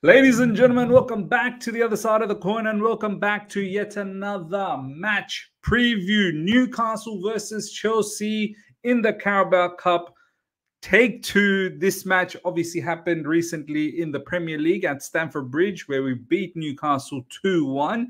Ladies and gentlemen, welcome back to the other side of the coin and welcome back to yet another match preview. Newcastle versus Chelsea in the Carabao Cup. Take two. This match obviously happened recently in the Premier League at Stamford Bridge, where we beat Newcastle 2-1.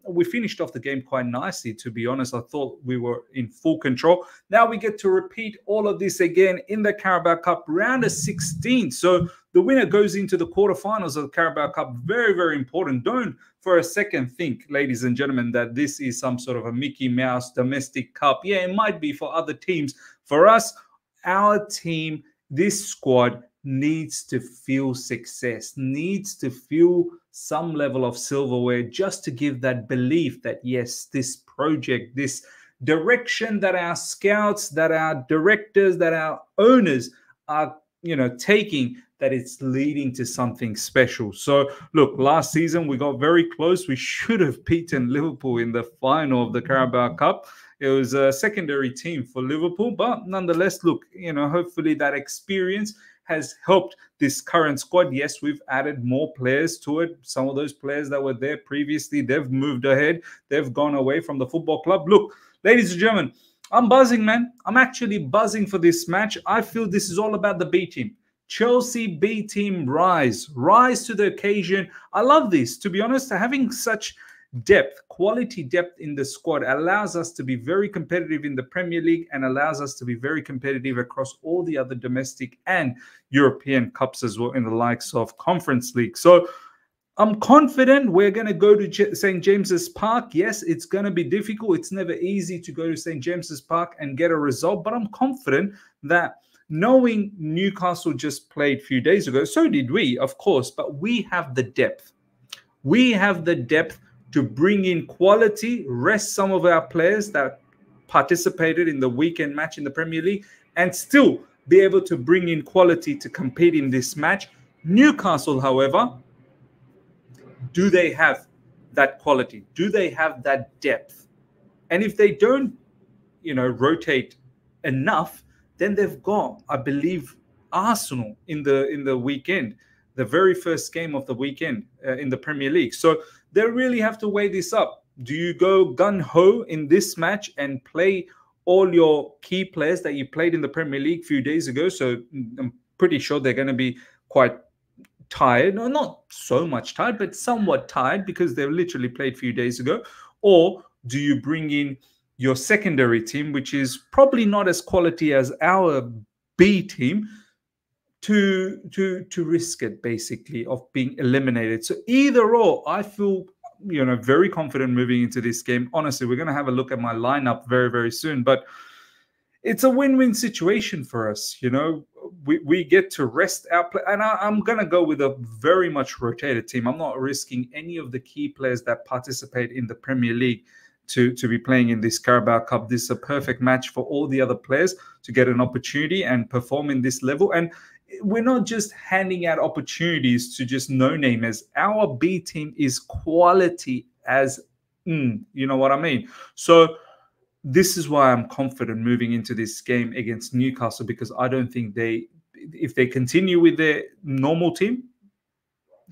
We finished off the game quite nicely, to be honest. I thought we were in full control. Now we get to repeat all of this again in the Carabao Cup, round of 16. So the winner goes into the quarterfinals of the Carabao Cup. Very, very important. Don't for a second think, ladies and gentlemen, that this is some sort of a Mickey Mouse domestic cup. Yeah, it might be for other teams. For us, our team, this squad needs to feel success, needs to feel some level of silverware just to give that belief that, yes, this project, this direction that our scouts, that our directors, that our owners are, taking, that it's leading to something special. So, look, last season we got very close. We should have beaten Liverpool in the final of the Carabao Cup. It was a secondary team for Liverpool, but nonetheless, look, hopefully that experience has helped this current squad. Yes, we've added more players to it. Some of those players that were there previously, they've moved ahead. They've gone away from the football club. Look, ladies and gentlemen, I'm buzzing, man. I'm actually buzzing for this match. I feel this is all about the B team. Chelsea B team rise to the occasion. I love this, to be honest. Having such depth, quality depth in the squad allows us to be very competitive in the Premier League and allows us to be very competitive across all the other domestic and European cups as well in the likes of Conference League. So I'm confident we're going to go to St. James's Park. Yes, it's going to be difficult. It's never easy to go to St. James's Park and get a result, but I'm confident that knowing Newcastle just played a few days ago, so did we, of course, but we have the depth. We have the depth to bring in quality, rest some of our players that participated in the weekend match in the Premier League, and still be able to bring in quality to compete in this match. Newcastle, however, do they have that quality? Do they have that depth? And if they don't, rotate enough, then they've got, I believe, Arsenal in the weekend, the very first game of the weekend in the Premier League. So they really have to weigh this up. Do you go gun-ho in this match and play all your key players that you played in the Premier League a few days ago? So I'm pretty sure they're going to be quite tired. No, not so much tired, but somewhat tired because they literally played a few days ago. Or do you bring in your secondary team, which is probably not as quality as our B team, to risk it, basically, of being eliminated? So either or, I feel very confident moving into this game. Honestly, we're going to have a look at my lineup very, very soon, but it's a win-win situation for us. We get to rest our play, and I'm going to go with a very much rotated team. I'm not risking any of the key players that participate in the Premier League to be playing in this Carabao Cup. This is a perfect match for all the other players to get an opportunity and perform in this level. And we're not just handing out opportunities to just no-namers. Our B team is quality as, you know what I mean? So this is why I'm confident moving into this game against Newcastle, because I don't think if they continue with their normal team,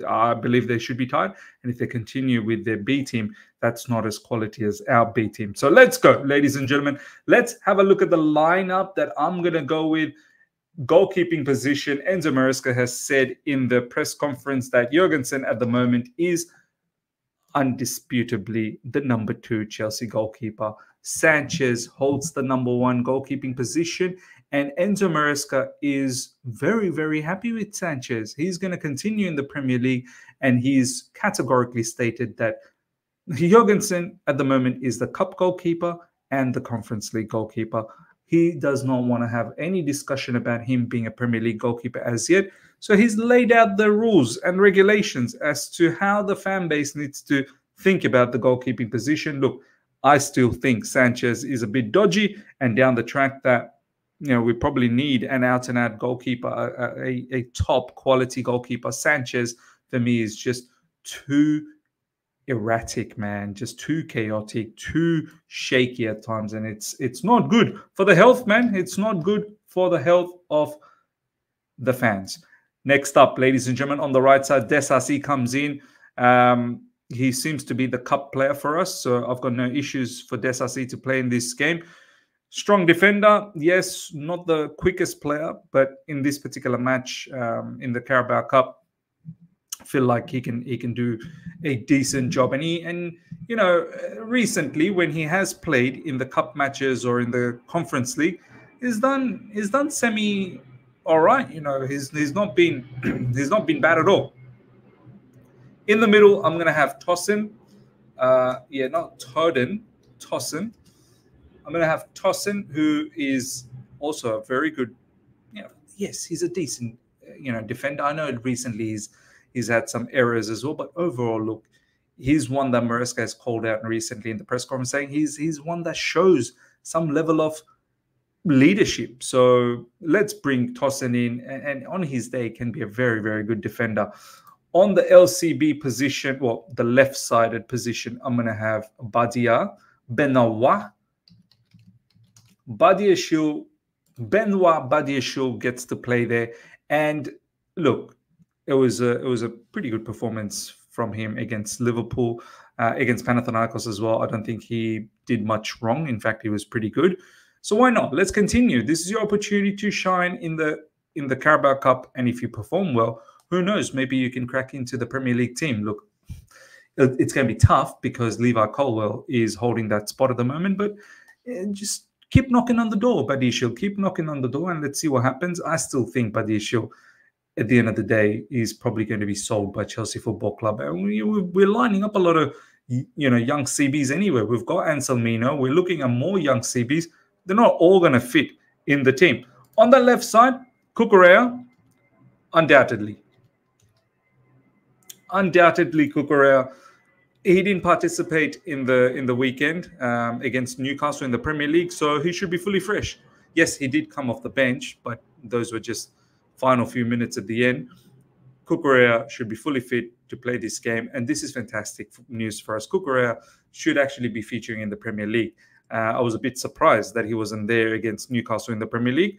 I believe they should be tied. And if they continue with their B team, that's not as quality as our B team. So let's go, ladies and gentlemen. Let's have a look at the lineup that I'm going to go with. Goalkeeping position, Enzo Maresca has said in the press conference that Jorgensen at the moment is undisputably the number 2 Chelsea goalkeeper. Sanchez holds the number 1 goalkeeping position, and Enzo Maresca is very, very happy with Sanchez. He's going to continue in the Premier League, and he's categorically stated that Jorgensen at the moment is the cup goalkeeper and the Conference League goalkeeper. He does not want to have any discussion about him being a Premier League goalkeeper as yet. So he's laid out the rules and regulations as to how the fan base needs to think about the goalkeeping position. Look, I still think Sanchez is a bit dodgy, and down the track that, we probably need an out-and-out goalkeeper, a top quality goalkeeper. Sanchez, for me, is just too erratic, man, just too chaotic, too shaky at times, and it's not good for the health, man. It's not good for the health of the fans. Next up, ladies and gentlemen, on the right side, Desasi comes in. He seems to be the cup player for us, so I've got no issues for Desasi to play in this game. Strong defender, yes, not the quickest player, but in this particular match in the Carabao Cup, I feel like he can do a decent job. And you know, recently when he has played in the cup matches or in the Conference League, he's done semi all right. You know, he's not been he's not been bad at all. In the middle, I'm gonna have Tosin. Yeah, not Toden, Tosin. I'm going to have Tosin, who is also a very good, you know, yes, he's a decent, you know, defender. I know recently he's had some errors as well, but overall, look, he's one that Maresca has called out recently in the press conference, saying he's one that shows some level of leadership. So let's bring Tosin in, and on his day can be a very, very good defender. On the LCB position, well, the left-sided position, I'm going to have Badia, Benawa, Badiashile, Benoit Badiashile gets to play there. And look, it was a pretty good performance from him against Liverpool, against Panathinaikos as well. I don't think he did much wrong. In fact, he was pretty good. So why not? Let's continue. This is your opportunity to shine in the Carabao Cup. And if you perform well, who knows? Maybe you can crack into the Premier League team. Look, it's going to be tough because Levi Colwell is holding that spot at the moment, but just keep knocking on the door, Badiashile. Keep knocking on the door, and let's see what happens. I still think Badiashile, at the end of the day, is probably going to be sold by Chelsea Football Club. And we're lining up a lot of, you know, young CBs anyway. We've got Anselmino. We're looking at more young CBs. They're not all going to fit in the team. On the left side, Cucurella, undoubtedly. Undoubtedly, Cucurella. He didn't participate in the weekend against Newcastle in the Premier League, so he should be fully fresh. Yes, he did come off the bench, but those were just final few minutes at the end. Cucurella should be fully fit to play this game, and this is fantastic news for us. Cucurella should actually be featuring in the Premier League. I was a bit surprised that he wasn't there against Newcastle in the Premier League,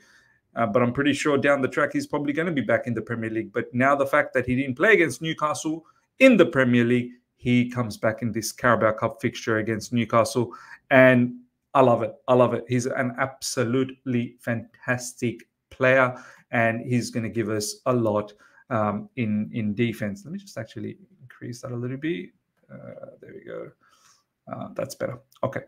but I'm pretty sure down the track he's probably going to be back in the Premier League. But now the fact that he didn't play against Newcastle in the Premier League, he comes back in this Carabao Cup fixture against Newcastle, and I love it. I love it. He's an absolutely fantastic player, and he's going to give us a lot in defense. Let me just actually increase that a little bit. There we go. That's better. Okay.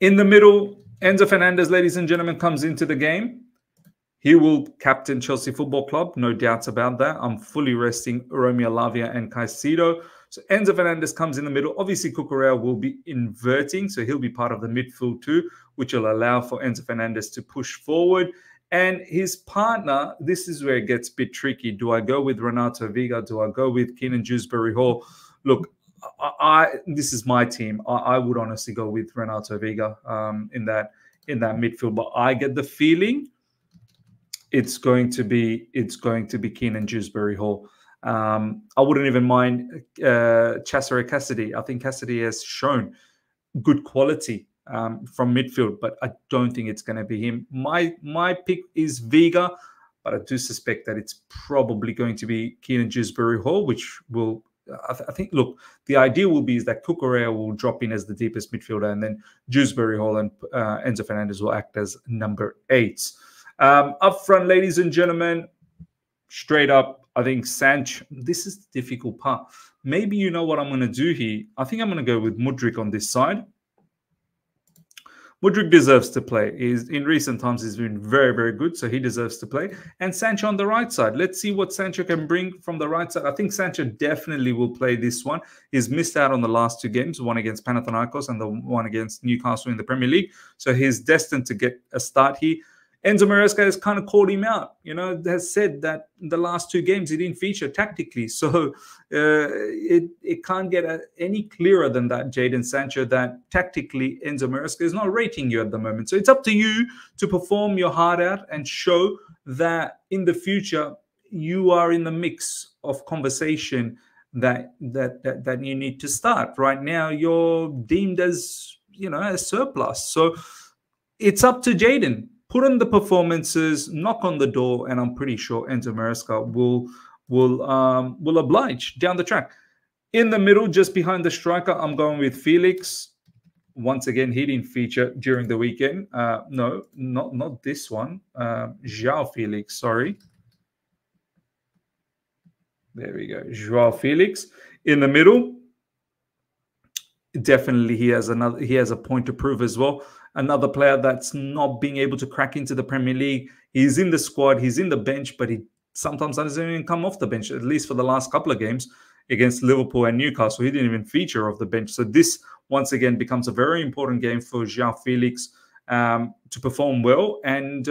In the middle, Enzo Fernandez, ladies and gentlemen, comes into the game. He will captain Chelsea Football Club, no doubts about that. I'm fully resting Romeo Lavia and Caicedo. So Enzo Fernandez comes in the middle. Obviously, Cucurella will be inverting, so he'll be part of the midfield too, which will allow for Enzo Fernandez to push forward. And his partner, this is where it gets a bit tricky. Do I go with Renato Vega? Do I go with Keenan Dewsbury Hall? Look, this is my team. I would honestly go with Renato Vega in that midfield, but I get the feeling it's going to be Keenan Dewsbury Hall. I wouldn't even mind Cesare Cassidy. I think Cassidy has shown good quality from midfield, but I don't think it's going to be him. My pick is Vega, but I do suspect that it's probably going to be Keenan Dewsbury Hall, which will. I think, look, the idea will be is that Cucurella will drop in as the deepest midfielder, and then Dewsbury Hall and Enzo Fernandez will act as number 8s. Up front, ladies and gentlemen, straight up, I think Sancho. This is the difficult part. Maybe you know what I'm going to do here. I think I'm going to go with Mudryk on this side. Mudryk deserves to play. In recent times, he's been very, very good, so he deserves to play. And Sancho on the right side. Let's see what Sancho can bring from the right side. I think Sancho definitely will play this one. He's missed out on the last 2 games, one against Panathinaikos and the one against Newcastle in the Premier League. So he's destined to get a start here. Enzo Maresca has kind of called him out, has said that the last 2 games he didn't feature tactically. So it can't get any clearer than that, Jadon Sancho, that tactically Enzo Maresca is not rating you at the moment. So it's up to you to perform your heart out and show that in the future you are in the mix of conversation that you need to start. Right now you're deemed as, as surplus. So it's up to Jadon. put on the performances, knock on the door, and I'm pretty sure Enzo Maresca will oblige down the track. In the middle, just behind the striker, I'm going with Felix. Once again, he didn't feature during the weekend. No, not this one. João Felix, sorry. There we go. João Felix. In the middle, definitely he has a point to prove as well. Another player that's not being able to crack into the Premier League. He's in the squad, he's in the bench, but he sometimes doesn't even come off the bench, at least for the last couple of games against Liverpool and Newcastle. He didn't even feature off the bench. So this, once again, becomes a very important game for João Felix to perform well. And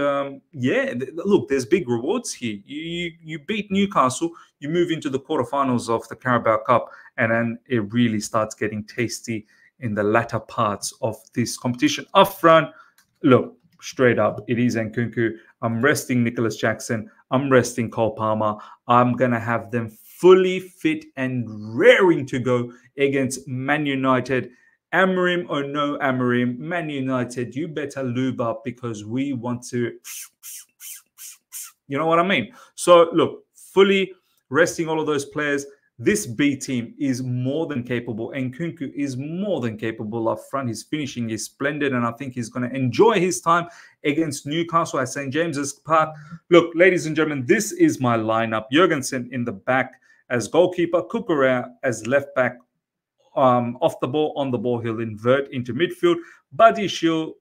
yeah, look, there's big rewards here. You beat Newcastle, you move into the quarterfinals of the Carabao Cup, and then it really starts getting tasty in the latter parts of this competition. Up front, look, straight up, it is Nkunku. I'm resting Nicholas Jackson. I'm resting Cole Palmer. I'm going to have them fully fit and raring to go against Man United. Amorim or no Amorim, Man United, you better lube up because we want to, you know what I mean? So look, fully resting all of those players. This B team is more than capable, and Nkunku is more than capable up front. His finishing is splendid, and I think he's going to enjoy his time against Newcastle at St. James's Park. Look, ladies and gentlemen, this is my lineup. Jurgensen in the back as goalkeeper, Cucurella as left back, off the ball, on the ball, he'll invert into midfield. Buddy Shield,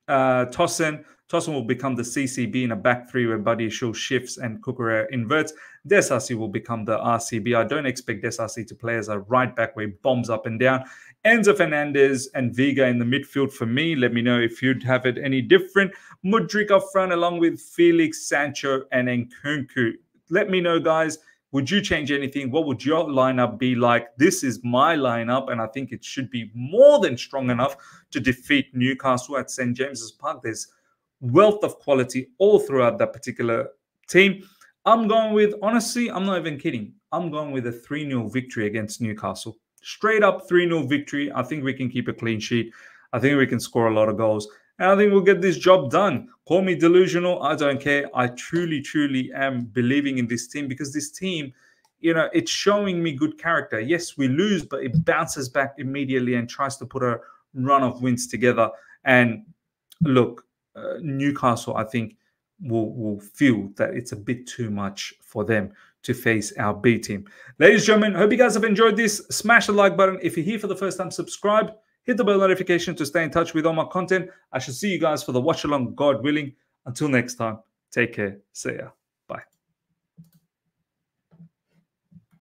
Tosin will become the CCB in a back three where Buddy Shield shifts and Cucurella inverts. Desasi will become the RCB. I don't expect Desasi to play as a right back where he bombs up and down. Enzo Fernandez and Viga in the midfield for me. Let me know if you'd have it any different. Mudryk up front along with Felix, Sancho, and Nkunku. Let me know, guys. Would you change anything? What would your lineup be like? This is my lineup, and I think it should be more than strong enough to defeat Newcastle at St. James's Park. There's wealth of quality all throughout that particular team. I'm going with, honestly, I'm not even kidding. I'm going with a 3-0 victory against Newcastle. Straight up 3-0 victory. I think we can keep a clean sheet. I think we can score a lot of goals. And I think we'll get this job done. Call me delusional. I don't care. I truly, truly am believing in this team because this team, you know, it's showing me good character. Yes, we lose, but it bounces back immediately and tries to put a run of wins together. And look, Newcastle, I think, will feel that it's a bit too much for them to face our B team. Ladies and gentlemen, hope you guys have enjoyed this. Smash the like button. If you're here for the first time, subscribe. Hit the bell notification to stay in touch with all my content. I shall see you guys for the watch along, God willing. Until next time, take care. See ya. Bye.